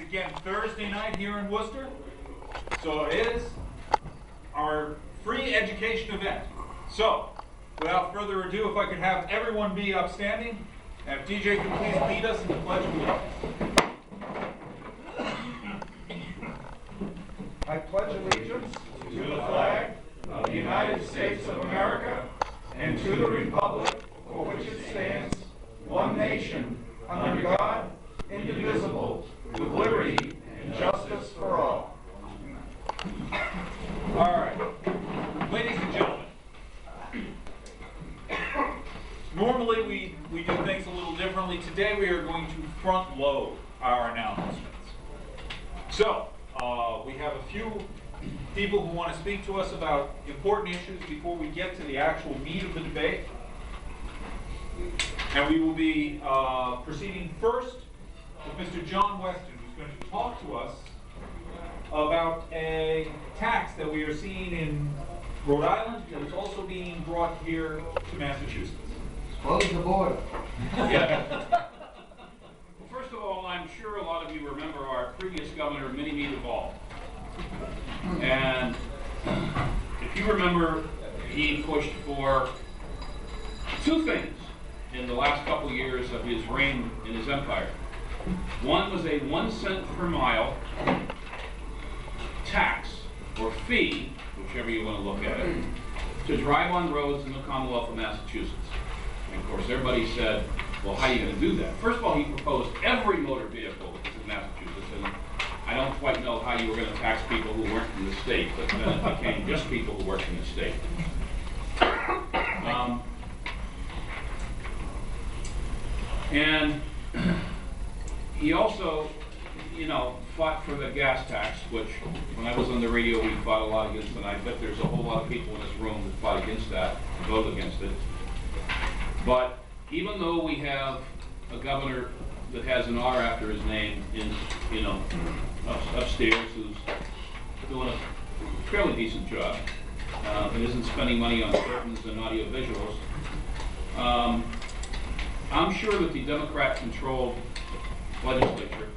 again Thursday night here in Worcester. So it is our free education event. So, without further ado, if I could have everyone be upstanding, and if DJ could please lead us in the Pledge of Allegiance. I pledge allegiance to the flag of the United States of America and to the republic for which it stands, one nation, under God, indivisible, with liberty and justice for all. All right. Ladies and gentlemen, normally we do things a little differently. Today we are going to front load our announcements. So, we have a few people who want to speak to us about important issues before we get to the actual meat of the debate. And we will be proceeding first with Mr. John Weston, who's going to talk to us about a tax that we are seeing in Rhode Island that is also being brought here to Massachusetts. Close the border. Yeah. Well, first of all, I'm sure a lot of you remember our previous governor, Minnie Duvall. And if you remember, he pushed for two things in the last couple of years of his reign in his empire. One was a 1 cent per mile tax or fee, whichever you want to look at it, to drive on roads in the Commonwealth of Massachusetts. And of course, everybody said, well, how are you going to do that? First of all, he proposed every motor vehicle that was in Massachusetts, and I don't quite know how you were going to tax people who weren't in the state, but then it became just people who worked in the state. And he also, fought for the gas tax, which when I was on the radio, we fought a lot against, and I bet there's a whole lot of people in this room that fought against that, vote against it. But even though we have a governor that has an R after his name in, upstairs, who's doing a fairly decent job, and isn't spending money on curtains and audio visuals, I'm sure that the Democrat-controlled legislature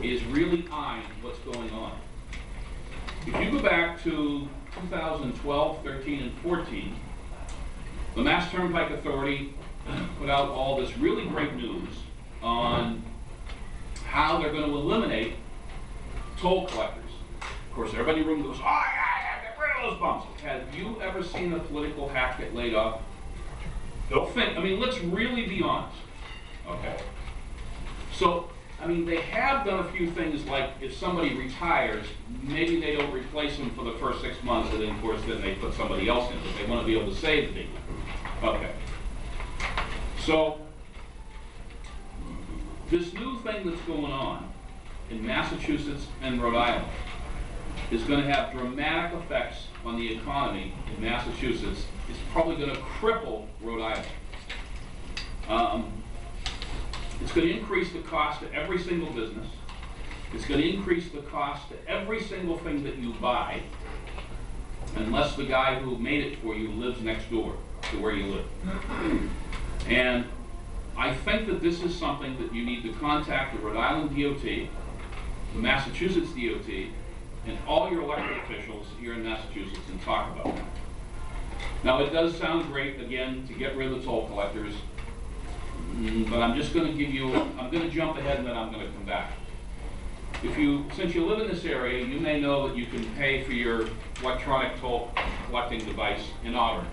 is really eyeing what's going on. If you go back to 2012, 13, and 14, the Mass Turnpike Authority put out all this really great news on how they're going to eliminate toll collectors. Of course, everybody in the room goes, oh, yeah, get rid of those bumps. Have you ever seen a political hack get laid off? They'll think, let's really be honest. Okay. So, they have done a few things like if somebody retires, maybe they don't replace them for the first 6 months, and then of course then they put somebody else in, but they want to be able to save the people. Okay. So, this new thing that's going on in Massachusetts and Rhode Island is going to have dramatic effects on the economy in Massachusetts. It's probably going to cripple Rhode Island. It's going to increase the cost to every single business. It's going to increase the cost to every single thing that you buy, unless the guy who made it for you lives next door to where you live. And I think that this is something that you need to contact the Rhode Island DOT, the Massachusetts DOT, and all your elected officials here in Massachusetts and talk about that. Now, it does sound great, again, to get rid of the toll collectors, but I'm just going to give you, I'm going to jump ahead and then I'm going to come back. Since you live in this area, you may know that you can pay for your electronic toll collecting device in Auburn.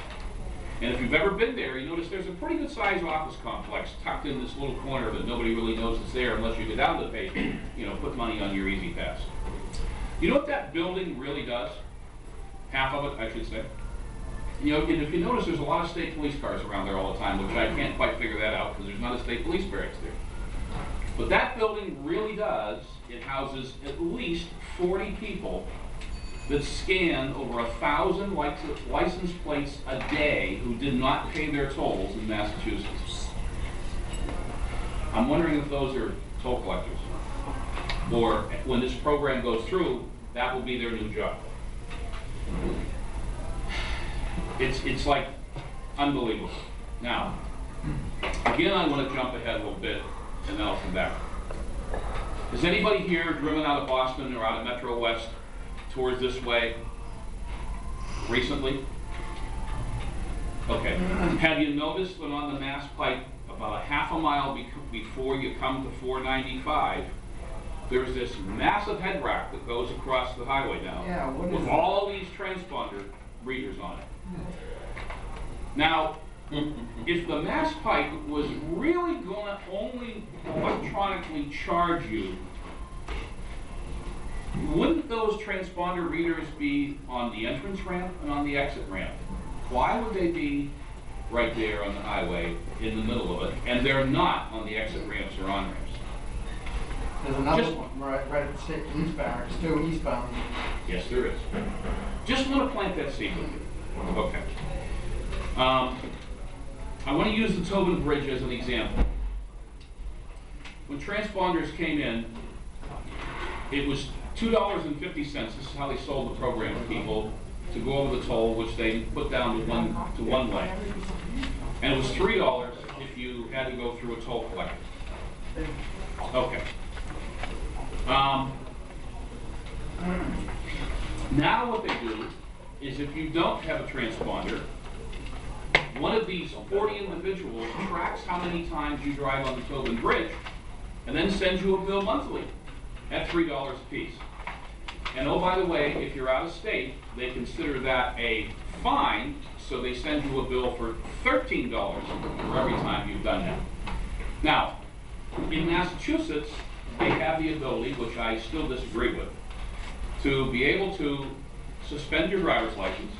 And if you've ever been there, you notice there's a pretty good sized office complex tucked in this little corner that nobody really knows is there unless you go down to the page, put money on your Easy Pass. You know what that building really does? Half of it, I should say. And if you notice, there's a lot of state police cars around there all the time, which I can't quite figure that out because there's not a state police barracks there. But that building really does, it houses at least 40 people that scan over 1,000 license plates a day who did not pay their tolls in Massachusetts. I'm wondering if those are toll collectors. Or when this program goes through, that will be their new job. It's like unbelievable. Now, again, I want to jump ahead a little bit, and then I'll come back. Has anybody here driven out of Boston or out of Metro West towards this way recently? Okay. Have you noticed that on the Mass Pike, about a half a mile before you come to 495, there's this massive head rack that goes across the highway now, Yeah, what is with that? all these transponder readers on it. Now, if the Mass Pike was really going to only electronically charge you, wouldn't those transponder readers be on the entrance ramp and on the exit ramp? Why would they be right there on the highway in the middle of it, and they're not on the exit ramps or on ramps? There's another Just- one right at the state police barracks, too, eastbound. Yes, there is. Just want to plant that seed with you. Okay. I want to use the Tobin Bridge as an example. When transponders came in, it was $2.50. This is how they sold the program to people to go over the toll, which they put down to one way. And it was $3 if you had to go through a toll collector. Okay. Now what they do is if you don't have a transponder, one of these 40 individuals tracks how many times you drive on the Tobin Bridge and then sends you a bill monthly at $3 a piece. And oh, by the way, if you're out of state, they consider that a fine, so they send you a bill for $13 for every time you've done that. Now, in Massachusetts, they have the ability, which I still disagree with, to be able to suspend your driver's license,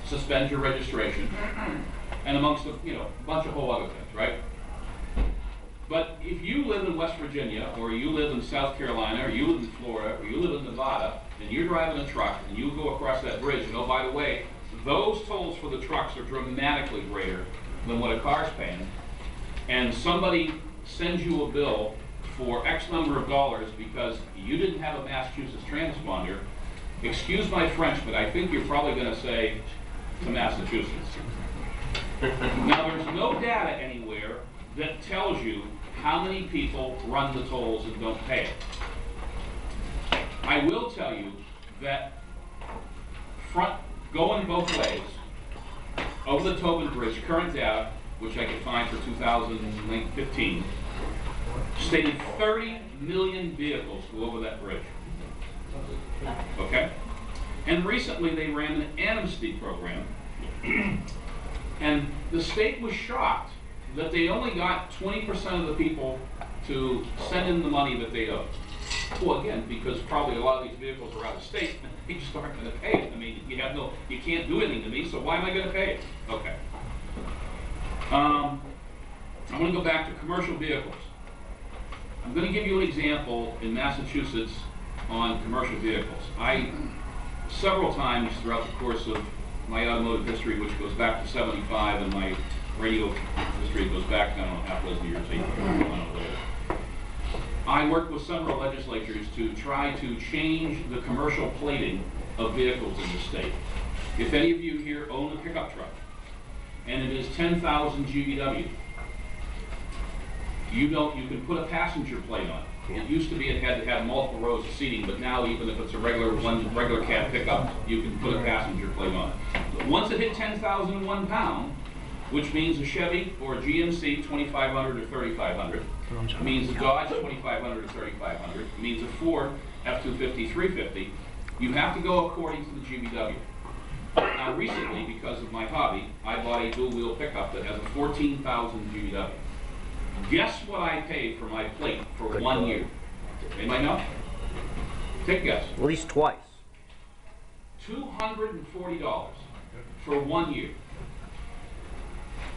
suspend your registration, and amongst a bunch of whole other things, right? But if you live in West Virginia, or you live in South Carolina, or you live in Florida, or you live in Nevada, and you're driving a truck, and you go across that bridge, and oh, by the way, those tolls for the trucks are dramatically greater than what a car's paying, and somebody sends you a bill for X number of dollars because you didn't have a Massachusetts transponder, excuse my French, but I think you're probably going to say to Massachusetts. Now, there's no data anywhere that tells you how many people run the tolls and don't pay it. I will tell you that going both ways, over the Tobin Bridge, current data, which I could find for 2015, stated 30 million vehicles go over that bridge. Okay? And recently they ran an amnesty program, and the state was shocked that they only got 20% of the people to send in the money that they owed. Well, again, because probably a lot of these vehicles are out of state, and they just aren't going to pay it. I mean, you can't do anything to me, so why am I going to pay it? Okay. I'm going to go back to commercial vehicles. I'm going to give you an example in Massachusetts on commercial vehicles. Several times throughout the course of my automotive history, which goes back to 75, and my radio history goes back, I don't know, half a dozen years, 8 years. I worked with several legislatures to try to change the commercial plating of vehicles in the state. If any of you here own a pickup truck, and it is 10,000 GVW, you can put a passenger plate on it. It used to be it had to have multiple rows of seating, but now even if it's a regular cab pickup, you can put a passenger plate on it. But once it hit 10,001 pound, which means a Chevy or a GMC 2500 or 3500, means a Dodge 2500 or 3500, means a Ford F-250, 350, you have to go according to the GVW. Now recently, because of my hobby, I bought a dual-wheel pickup that has a 14,000 GVW. Guess what I paid for my plate for 1 year? Anybody know? Take a guess. At least twice. $240 for 1 year.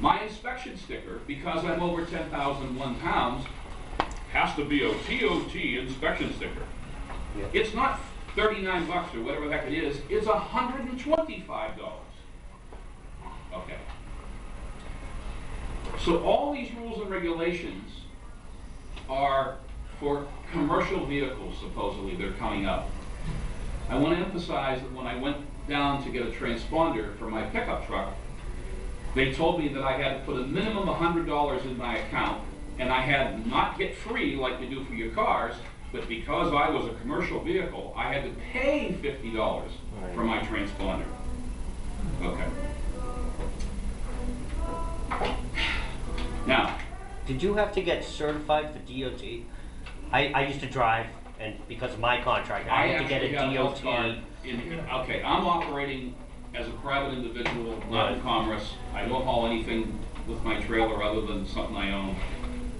My inspection sticker, because I'm over 10,001 pounds, has to be a TOT inspection sticker. Yeah. It's not 39 bucks or whatever the heck it is, it's $125. Okay. So all these rules and regulations are for commercial vehicles, supposedly they're coming up. I want to emphasize that when I went down to get a transponder for my pickup truck, they told me that I had to put a minimum of $100 in my account and I had not get free like they do for your cars, but because I was a commercial vehicle, I had to pay $50 for my transponder. Okay. Now, Did you have to get certified for DOT? I used to drive, and because of my contract, I had to get a actually have health card DOT. okay, I'm operating as a private individual, not in commerce. I don't haul anything with my trailer other than something I own.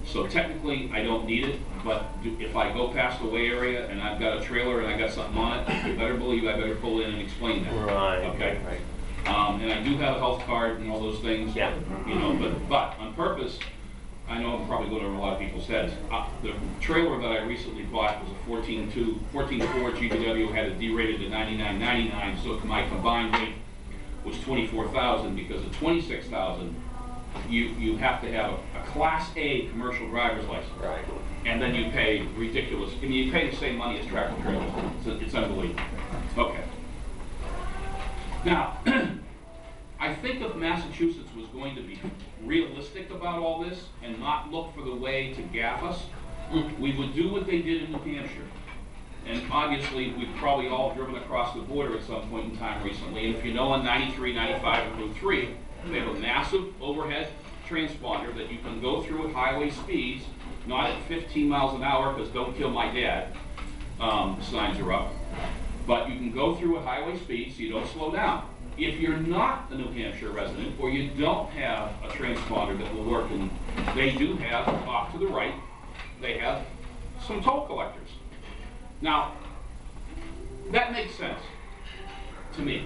So technically, I don't need it, but if I go past the way area and I've got a trailer and I got something on it, you better believe I better pull in and explain that. Right. Okay. Right. And I do have a health card and all those things. Yeah. You know, but on purpose, I know I'm probably going over a lot of people's heads. The trailer that I recently bought was a 14.4 GVW, had it derated to 99.99, so my combined rate was 24,000 because at 26,000, you have to have a Class A commercial driver's license. Right. And then you pay ridiculous, I mean, you pay the same money as tractor trailers. It's unbelievable. Okay. Now, I think if Massachusetts was going to be realistic about all this and not look for the way to gaff us, we would do what they did in New Hampshire. And obviously, we've probably all driven across the border at some point in time recently. And if you know on 93, 95, and Route 3, they have a massive overhead transponder that you can go through at highway speeds, not at 15 miles an hour, because don't kill my dad, the signs are up. But you can go through at highway speeds so you don't slow down. If you're not a New Hampshire resident, or you don't have a transponder that will work, and they do have, off to the right, they have some toll collectors. Now, that makes sense to me.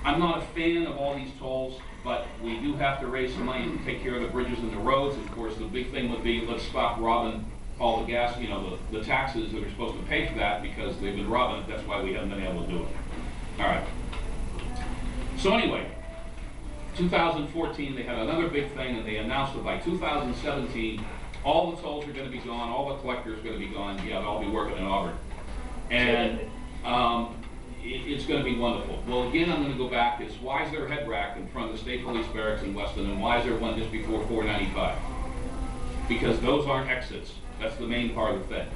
I'm not a fan of all these tolls, but we do have to raise some money to take care of the bridges and the roads. Of course, the big thing would be, let's stop robbing all the gas, you know, the taxes that are supposed to pay for that, because they've been robbing it. That's why we haven't been able to do it. All right. So anyway, 2014, they had another big thing, and they announced that by 2017, all the tolls are going to be gone, all the collectors are going to be gone. Yeah, they'll all be working in Auburn. And it's going to be wonderful. Well, again, I'm going to go back. It's why is there a head rack in front of the State Police Barracks in Weston, and why is there one just before 495? Because those aren't exits. That's the main part of the thing.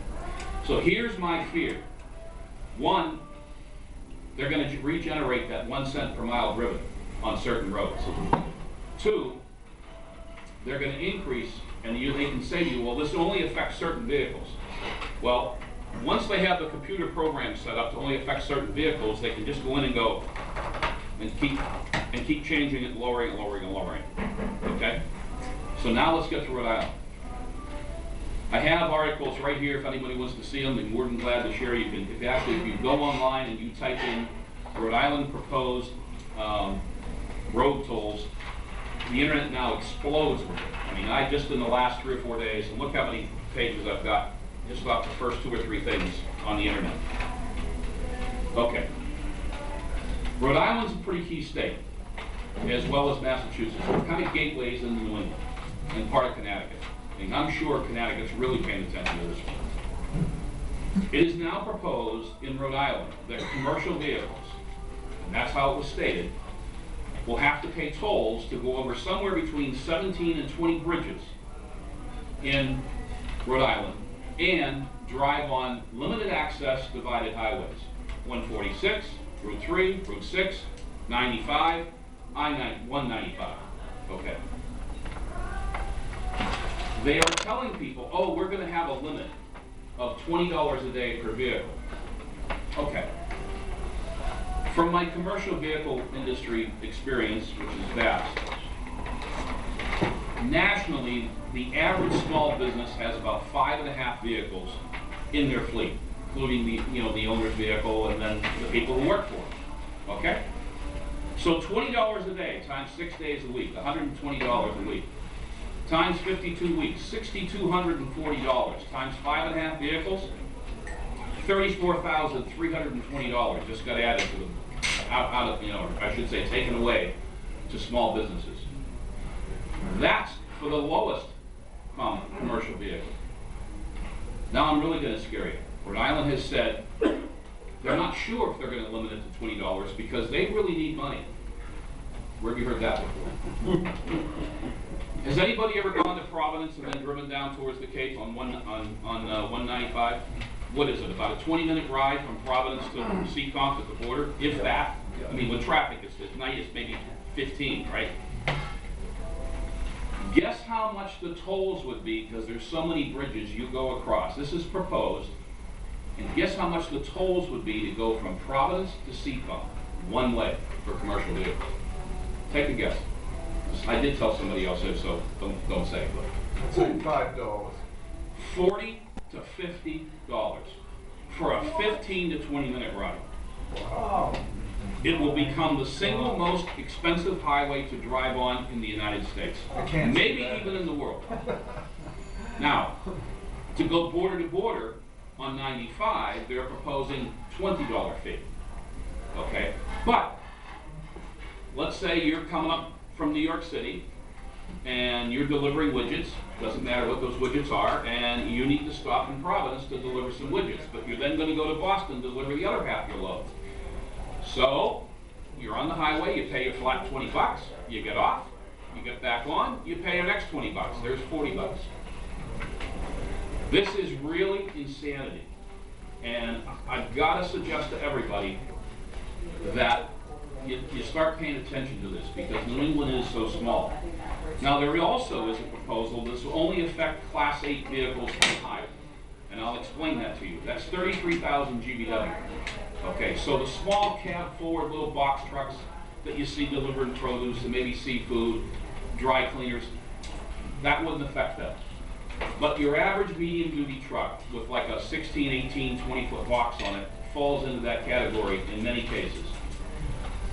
So here's my fear. One, they're going to regenerate that 1 cent per mile driven on certain roads. Two, they're going to increase, and they can say to you, well, this only affects certain vehicles. Well, once they have the computer program set up to only affect certain vehicles, they can just go in and go and keep changing it, lowering and lowering and lowering. Okay? So now let's get to Rhode Island. I have articles right here if anybody wants to see them. I'm more than glad to share. You can if you go online and you type in Rhode Island proposed road tolls, the internet now explodes with it. I mean, I just in the last 3 or 4 days, and look how many pages I've got just about the first 2 or 3 things on the internet. Okay. Rhode Island's a pretty key state, as well as Massachusetts. They're kind of gateways into New England and part of Connecticut. And I'm sure Connecticut's really paying attention to this one. It is now proposed in Rhode Island that commercial vehicles, and that's how it was stated, will have to pay tolls to go over somewhere between 17 and 20 bridges in Rhode Island and drive on limited access divided highways. 146, Route 3, Route 6, 95, I-195. Okay. They are telling people, oh, we're going to have a limit of $20 a day per vehicle. Okay. From my commercial vehicle industry experience, which is vast, nationally, the average small business has about 5.5 vehicles in their fleet, including the owner's vehicle and then the people who work for them. Okay? So $20 a day times 6 days a week, $120 a week. Times 52 weeks, $6,240. Times 5.5 vehicles, $34,320 just got added to them, out of, I should say, taken away to small businesses. That's for the lowest commercial vehicle. Now I'm really going to scare you. Rhode Island has said they're not sure if they're going to limit it to $20 because they really need money. Where have you heard that before? Has anybody ever gone to Providence and then driven down towards the Cape on 195? What is it, about a 20-minute ride from Providence to Seekonk at the border, if that? I mean, with traffic, at night it's maybe 15, right? Guess how much the tolls would be, because there's so many bridges you go across. This is proposed. And guess how much the tolls would be to go from Providence to Seekonk, one way for commercial vehicles? Take a guess. I did tell somebody else this, so don't say it. I'd say $5. $40 to $50 for a 15 to 20-minute ride. Wow. It will become the single most expensive highway to drive on in the United States. I can't see Maybe that. even in the world. Now, to go border to border on 95, they're proposing $20 fee. Okay? But let's say you're coming up from New York City and you're delivering widgets, doesn't matter what those widgets are, and you need to stop in Providence to deliver some widgets, but you're then going to go to Boston to deliver the other half of your load. So, you're on the highway, you pay your flat 20 bucks, you get off, you get back on, you pay your next 20 bucks, there's 40 bucks. This is really insanity. And I've got to suggest to everybody that you start paying attention to this, because New England is so small. Now, there also is a proposal this will only affect Class 8 vehicles and higher. And I'll explain that to you. That's 33,000 GVW. Okay, so the small cab forward little box trucks that you see delivering produce and maybe seafood, dry cleaners, that wouldn't affect them. But your average medium duty truck with like a 16, 18, 20-foot box on it falls into that category in many cases.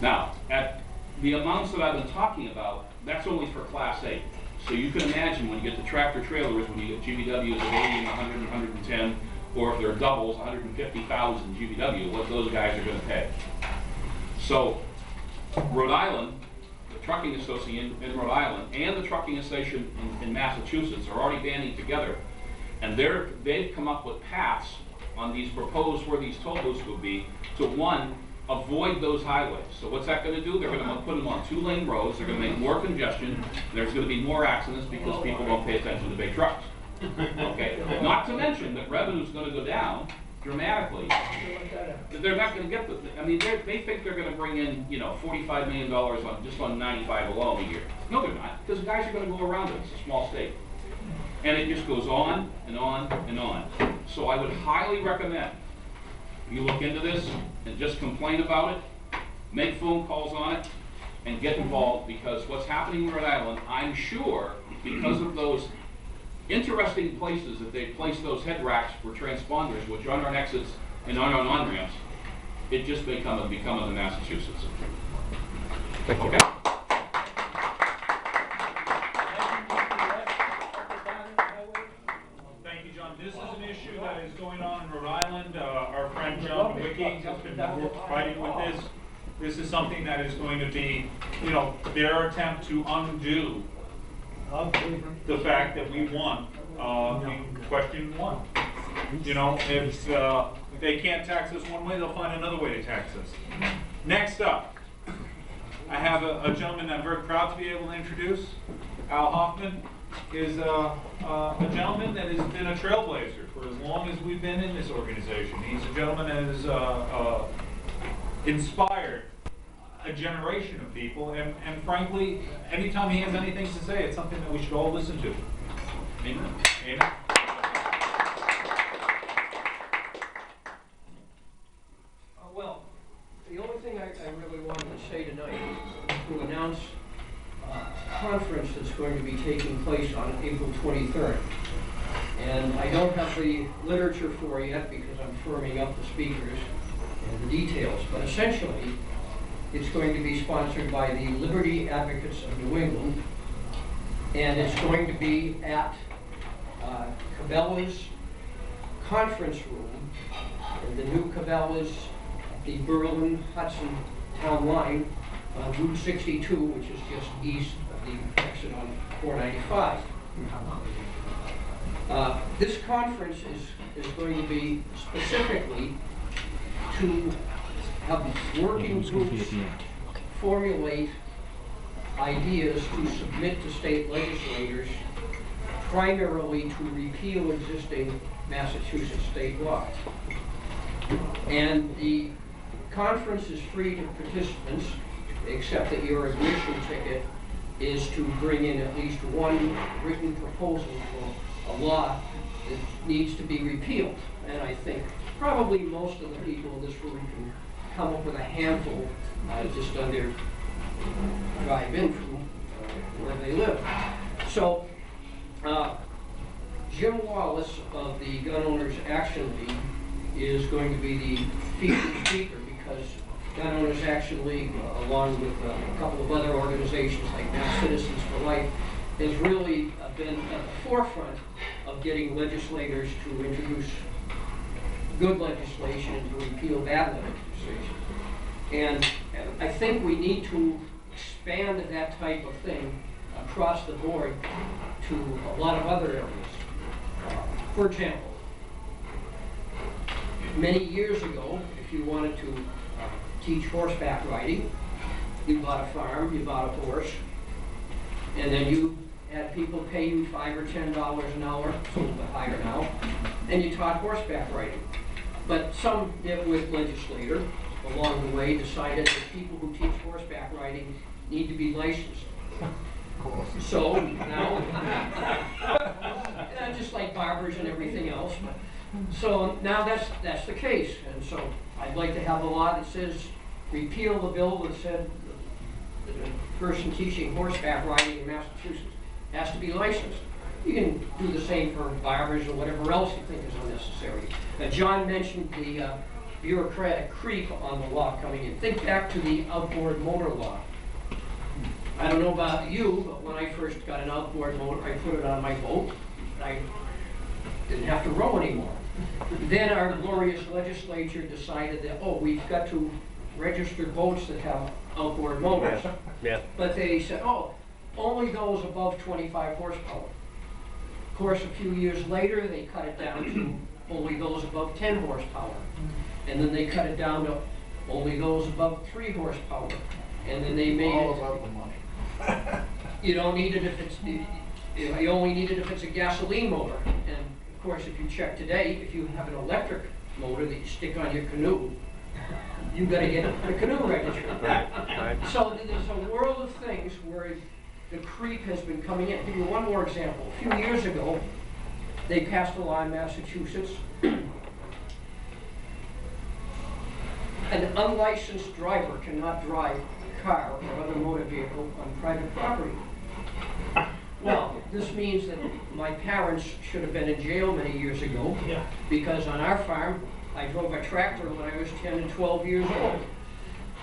Now, at the amounts that I've been talking about, that's only for Class 8. So you can imagine when you get the tractor trailers, when you get GVWs of 80 and 100 and 110, or if they're doubles, 150,000 GVW, what those guys are going to pay. So, Rhode Island, the Trucking Association in Rhode Island, and the Trucking Association in Massachusetts are already banding together, and they've come up with paths on these proposed where these toll booths will be to, one, avoid those highways. So what's that going to do? They're going to put them on 2-lane roads. They're going to make more congestion. There's going to be more accidents because people don't pay attention to big trucks. Okay. Not to mention that revenue's going to go down dramatically. They're not going to get the. I mean, they think they're going to bring in, you know, $45 million on just on 95 alone a year. No, they're not, because guys are going to go around it. It's a small state, and it just goes on and on and on. So I would highly recommend you look into this and just complain about it, make phone calls on it, and get involved, because what's happening in Rhode Island, I'm sure, because of those interesting places that they place those head racks for transponders, which are on exits and on on-ramps, it just may become of the Massachusetts. Okay? Thank you, John. This is an issue that is going on in Rhode Island. Our friend John Wicking has been fighting with this. This is something that is going to be, you know, their attempt to undo the fact that we won in question 1. You know, if they can't tax us one way, they'll find another way to tax us. Next up, I have a gentleman I'm very proud to be able to introduce. Al Hoffman is a gentleman that has been a trailblazer for as long as we've been in this organization. He's a gentleman that has inspired a generation of people, and frankly, anytime he has anything to say, it's something that we should all listen to. Amen. Amen. Well, the only thing I really wanted to say tonight is to announce a conference that's going to be taking place on April 23rd. And I don't have the literature for it yet because I'm firming up the speakers and the details, but essentially, it's going to be sponsored by the Liberty Advocates of New England, and it's going to be at Cabela's conference room, in the new Cabela's, the Berlin-Hudson town line, on Route 62, which is just east of the exit on 495. This conference is going to be specifically to have working groups formulate ideas to submit to state legislators, primarily to repeal existing Massachusetts state law. And the conference is free to participants, except that your admission ticket is to bring in at least one written proposal for a law that needs to be repealed. And I think probably most of the people in this room can come up with a handful just on their drive-in from where they live. So Jim Wallace of the Gun Owners Action League is going to be the featured speaker, because Gun Owners Action League, along with a couple of other organizations like Mass Citizens for Life, has really been at the forefront of getting legislators to introduce good legislation and to repeal bad legislation. And I think we need to expand that type of thing across the board to a lot of other areas. For example, many years ago, if you wanted to teach horseback riding, you bought a farm, you bought a horse, and then you had people pay you $5 or $10 an hour, it's a little bit higher now, and you taught horseback riding. But some nitwit legislator along the way decided that people who teach horseback riding need to be licensed. So now, just like barbers and everything else. So now that's the case, and so I'd like to have a law that says repeal the bill that said the person teaching horseback riding in Massachusetts has to be licensed. You can do the same for barbers or whatever else you think is unnecessary. John mentioned the bureaucratic creep on the law coming in. Think back to the outboard motor law. I don't know about you, but when I first got an outboard motor, I put it on my boat. I didn't have to row anymore. Then our glorious legislature decided that, oh, we've got to register boats that have outboard motors. Yeah. But they said, oh, only those above 25 horsepower. Of course, a few years later, they cut it down to only those above 10 horsepower. And then they cut it down to only those above 3 horsepower. And then they made All it. about the money. You don't need it if it's, you only need it if it's a gasoline motor. And of course, if you check today, if you have an electric motor that you stick on your canoe, you've got to get the canoe registered. Right. So there's a world of things where the creep has been coming in. I'll give you one more example. A few years ago, they passed a law in Massachusetts. An unlicensed driver cannot drive a car or other motor vehicle on private property. Well, this means that my parents should have been in jail many years ago, because on our farm, I drove a tractor when I was 10 and 12 years old.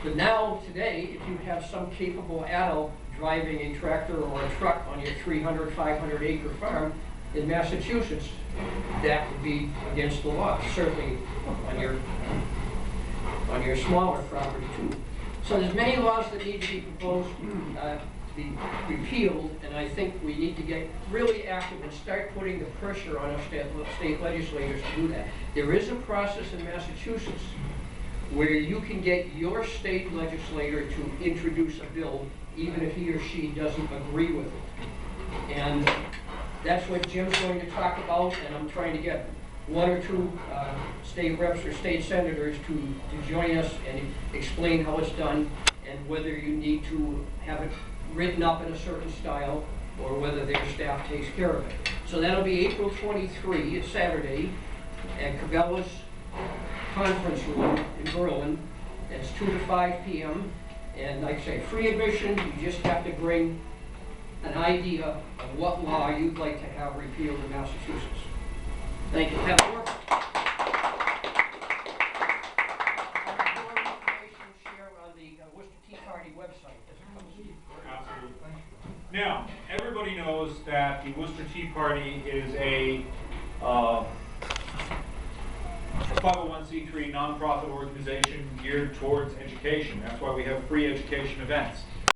But now, today, if you have some capable adult driving a tractor or a truck on your 300, 500 acre farm in Massachusetts, that would be against the law, certainly on your smaller property too. So there's many laws that need to be proposed to be repealed, and I think we need to get really active and start putting the pressure on our state legislators to do that. There is a process in Massachusetts where you can get your state legislator to introduce a bill even if he or she doesn't agree with it. And that's what Jim's going to talk about, and I'm trying to get 1 or 2 state reps or state senators to join us and explain how it's done and whether you need to have it written up in a certain style or whether their staff takes care of it. So that'll be April 23, it's Saturday, at Cabela's Conference Room in Berlin. It's 2 to 5 p.m. And like I say, free admission, you just have to bring an idea of what law you'd like to have repealed in Massachusetts. Thank you. Have a work. More information share on the Worcester Tea Party website as it comes. Absolutely. Now, everybody knows that the Worcester Tea Party is a 501c3 nonprofit organization geared towards education. That's why we have free education events.